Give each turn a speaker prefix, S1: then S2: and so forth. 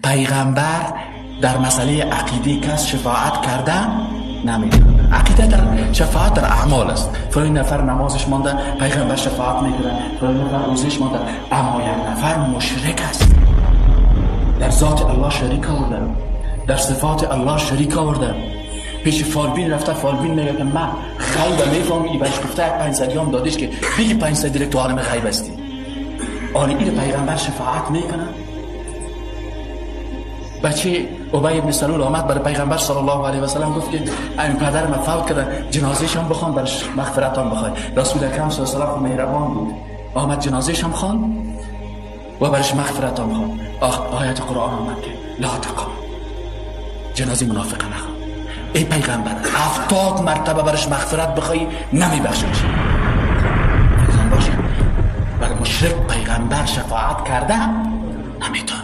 S1: پیغمبر در مسئله عقیده کس شفاعت کرده نمیکنه. عقیده در شفاعت در اعمال است. فلان نفر نمازش مانده پیغمبر شفاعت میکنه، فلان نفر روزش مانده، اما یک نفر مشرک است، در ذات الله شریک آورده، در صفات الله شریک آورده، پیش فالبین رفته، فالبین میگه که من غیب میفهمی، ای برش گفته 500 هم دادش که بگی 500 دیگه تو عالم غیب هستی. آن این پیغمبر شفاعت میکنه. بچه ابی بن سلول آمد برای پیغمبر صلی الله علیه و سلم گفت که این پدر من فوت کرده، جنازه‌ش هم بخوان برش مغفرت هم بخوای. رسول اکرم صلی الله علیه و سلم مهربان بود، آمد جنازه‌ش هم خوان و برش مغفرت هم خوان. آیت قرآن آمد که لا تقم، جنازه منافق نخوان. ای پیغمبر 70 مرتبه برش مغفرت بخوای نمیبخشش. پیغمبر باشه برای مشرک پیغمبر شفاعت کرده نمیتونه.